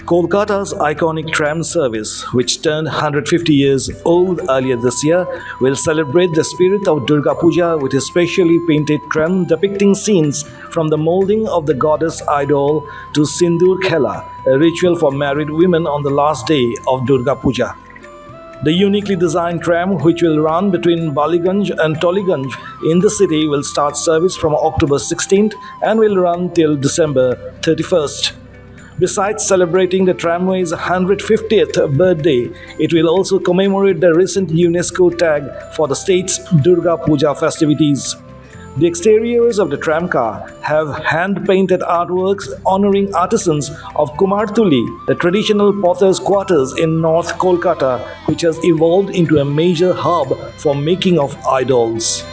Kolkata's iconic tram service, which turned 150 years old earlier this year, will celebrate the spirit of Durga Puja with a specially painted tram depicting scenes from the moulding of the goddess idol to Sindoor khela, a ritual for married women on the last day of Durga Puja. The uniquely designed tram, which will run between Ballygunge and Tollygunge in the city, will start service from October 16th and will run till December 31st. Besides celebrating the tramway's 150th birthday, it will also commemorate the recent UNESCO tag for the state's Durga Puja festivities. The exteriors of the tramcar have hand-painted artworks honoring artisans of Kumortuli, the traditional potter's quarters in North Kolkata, which has evolved into a major hub for making of idols.